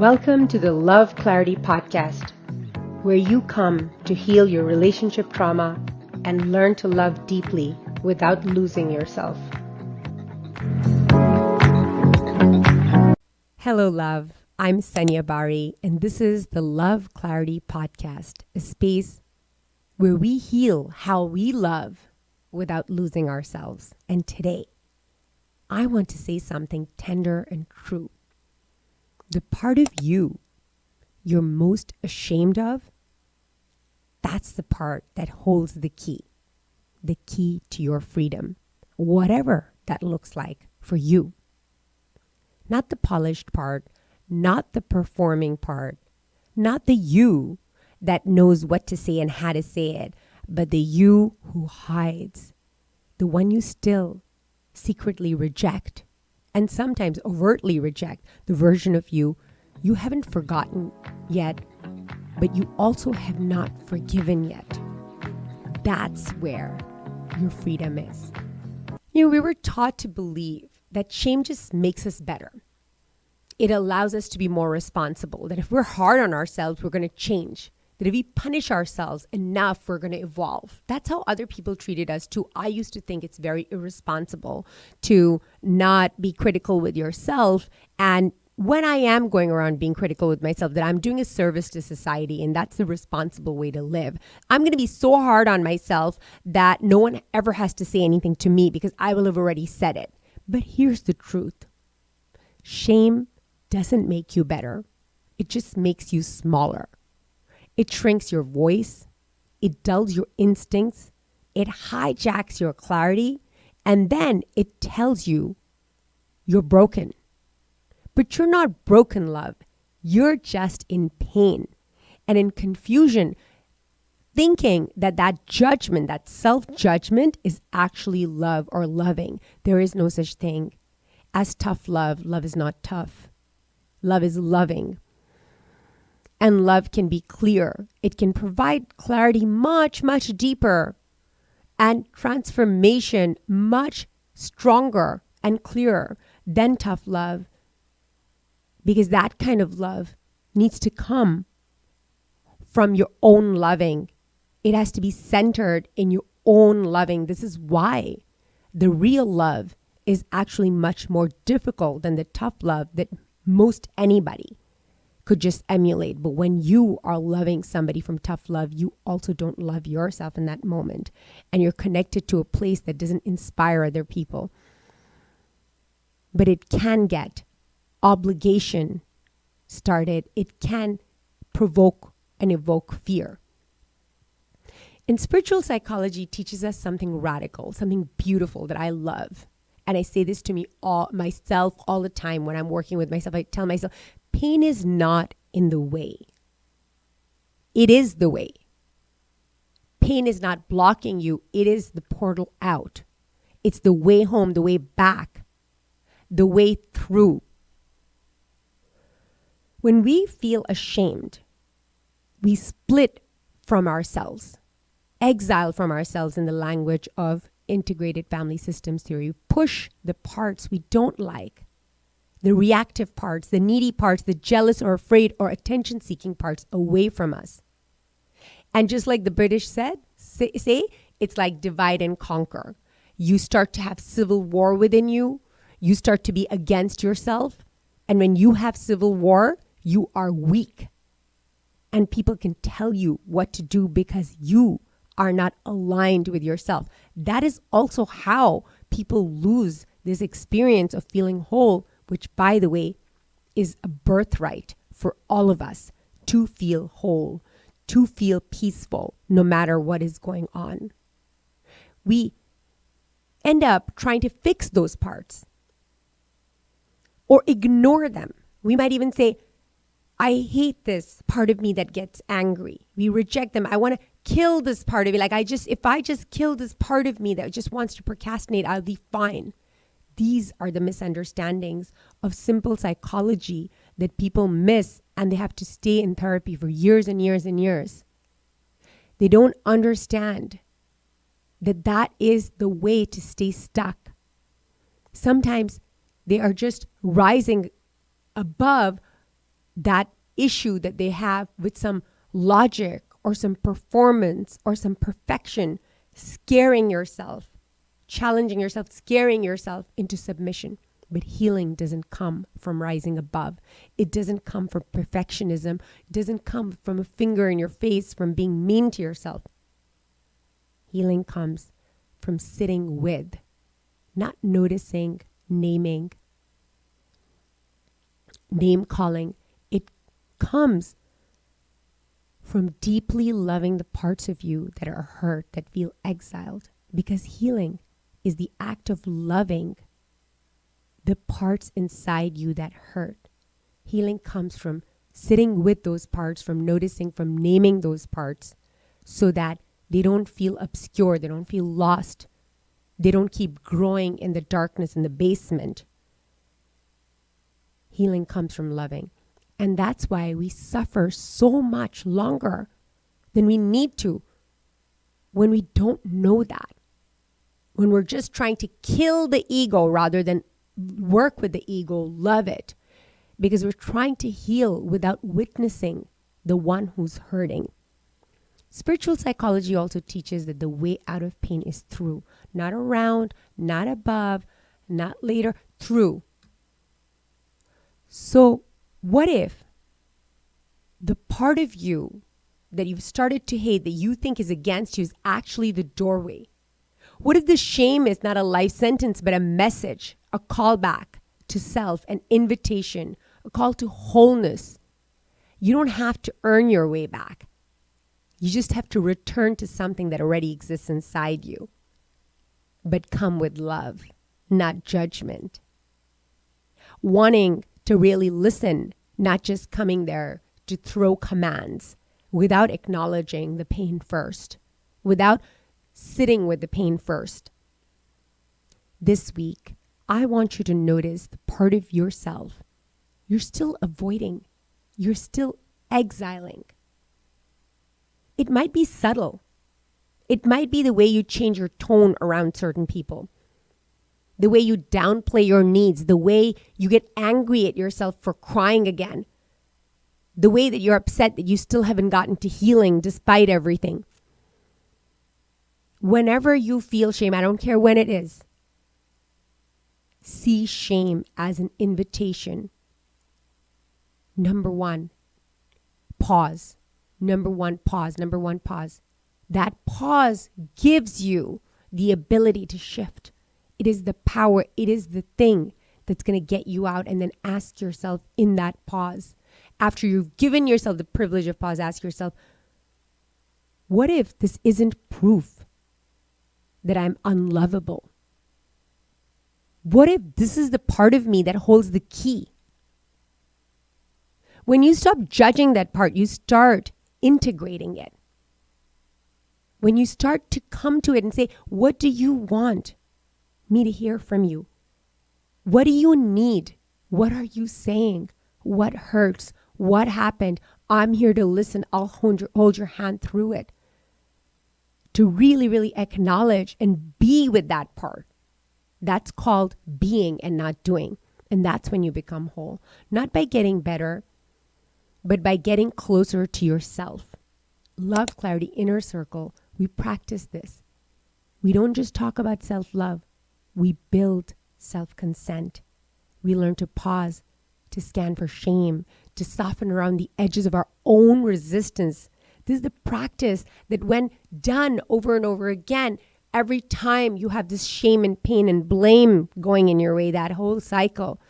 Welcome to the Love Clarity Podcast, where you come to heal your relationship trauma and learn to love deeply without losing yourself. Hello, love. I'm Sanya Bari, and this is the Love Clarity Podcast, a space where we heal how we love without losing ourselves. And today, I want to say something tender and true. The part of you you're most ashamed of, that's the part that holds the key to your freedom, whatever that looks like for you. Not the polished part, not the performing part, not the you that knows what to say and how to say it, but the you who hides, the one you still secretly reject, and sometimes overtly reject, the version of you haven't forgotten yet, but you also have not forgiven yet. That's where your freedom is. We were taught to believe that shame just makes us better. It allows us to be more responsible, that if we're hard on ourselves, we're going to change. That if we punish ourselves enough, we're going to evolve. That's how other people treated us too. I used to think it's very irresponsible to not be critical with yourself. And when I am going around being critical with myself, that I'm doing a service to society, and that's the responsible way to live. I'm going to be so hard on myself that no one ever has to say anything to me because I will have already said it. But here's the truth. Shame doesn't make you better. It just makes you smaller. It shrinks your voice, it dulls your instincts, it hijacks your clarity, and then it tells you you're broken. But you're not broken, love. You're just in pain and in confusion, thinking that judgment, that self-judgment is actually love or loving. There is no such thing as tough love. Love is not tough. Love is loving. And love can be clear. It can provide clarity much, much deeper and transformation much stronger and clearer than tough love. Because that kind of love needs to come from your own loving. It has to be centered in your own loving. This is why the real love is actually much more difficult than the tough love that most anybody could just emulate. But when you are loving somebody from tough love, you also don't love yourself in that moment. And you're connected to a place that doesn't inspire other people. But it can get obligation started. It can provoke and evoke fear. And spiritual psychology teaches us something radical, something beautiful that I love. And I say this to myself all the time when I'm working with myself. I tell myself, pain is not in the way. It is the way. Pain is not blocking you. It is the portal out. It's the way home, the way back, the way through. When we feel ashamed, we split from ourselves, exile from ourselves in the language of integrated family systems theory. Push the parts we don't like, the reactive parts, the needy parts, the jealous or afraid or attention-seeking parts away from us. And just like the British say, it's like divide and conquer. You start to have civil war within you. You start to be against yourself. And when you have civil war, you are weak. And people can tell you what to do because you are not aligned with yourself. That is also how people lose this experience of feeling whole, which, by the way, is a birthright for all of us to feel whole, to feel peaceful, no matter what is going on. We end up trying to fix those parts or ignore them. We might even say, I hate this part of me that gets angry. We reject them. I want to kill this part of me. If I just kill this part of me that just wants to procrastinate, I'll be fine. These are the misunderstandings of simple psychology that people miss, and they have to stay in therapy for years and years and years. They don't understand that is the way to stay stuck. Sometimes they are just rising above that issue that they have with some logic or some performance or some perfection, scaring yourself, challenging yourself, scaring yourself into submission. But healing doesn't come from rising above. It doesn't come from perfectionism. It doesn't come from a finger in your face, from being mean to yourself. Healing comes from sitting with, not noticing, naming, name calling. It comes from deeply loving the parts of you that are hurt, that feel exiled. Because healing is the act of loving the parts inside you that hurt. Healing comes from sitting with those parts, from noticing, from naming those parts, so that they don't feel obscure, they don't feel lost, they don't keep growing in the darkness, in the basement. Healing comes from loving. And that's why we suffer so much longer than we need to when we don't know that. When we're just trying to kill the ego rather than work with the ego, love it. Because we're trying to heal without witnessing the one who's hurting. Spiritual psychology also teaches that the way out of pain is through. Not around, not above, not later, through. So what if the part of you that you've started to hate, that you think is against you, is actually the doorway? What if the shame is not a life sentence, but a message, a callback to self, an invitation, a call to wholeness? You don't have to earn your way back. You just have to return to something that already exists inside you, but come with love, not judgment. Wanting to really listen, not just coming there to throw commands without acknowledging the pain first, without sitting with the pain first. This week, I want you to notice the part of yourself you're still avoiding, you're still exiling. It might be subtle. It might be the way you change your tone around certain people, the way you downplay your needs, the way you get angry at yourself for crying again, the way that you're upset that you still haven't gotten to healing despite everything. Whenever you feel shame, I don't care when it is, see shame as an invitation. Number one, pause. Number one, pause. Number one, pause. That pause gives you the ability to shift. It is the power. It is the thing that's going to get you out. And then ask yourself in that pause, after you've given yourself the privilege of pause, ask yourself, what if this isn't proof that I'm unlovable? What if this is the part of me that holds the key? When you stop judging that part, you start integrating it. When you start to come to it and say, what do you want me to hear from you? What do you need? What are you saying? What hurts? What happened? I'm here to listen. I'll hold your hand through it. To really, really acknowledge and be with that part. That's called being and not doing. And that's when you become whole. Not by getting better, but by getting closer to yourself. Love, clarity, inner circle. We practice this. We don't just talk about self-love. We build self-consent. We learn to pause, to scan for shame, to soften around the edges of our own resistance. This is the practice that when done over and over again, every time you have this shame and pain and blame going in your way, that whole cycle,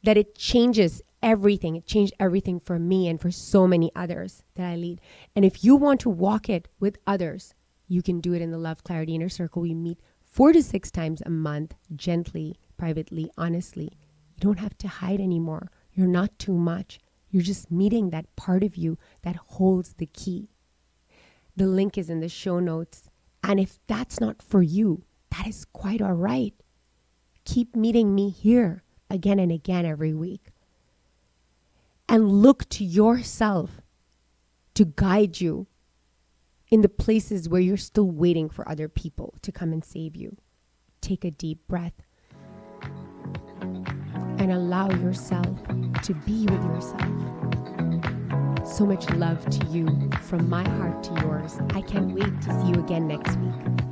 that it changes everything. It changed everything for me and for so many others that I lead. And if you want to walk it with others, you can do it in the Love Clarity Inner Circle. We meet 4 to 6 times a month, gently, privately, honestly. You don't have to hide anymore. You're not too much. You're just meeting that part of you that holds the key. The link is in the show notes. And if that's not for you, that is quite all right. Keep meeting me here again and again every week. And look to yourself to guide you in the places where you're still waiting for other people to come and save you. Take a deep breath and allow yourself to be with yourself. So much love to you from my heart to yours. I can't wait to see you again next week.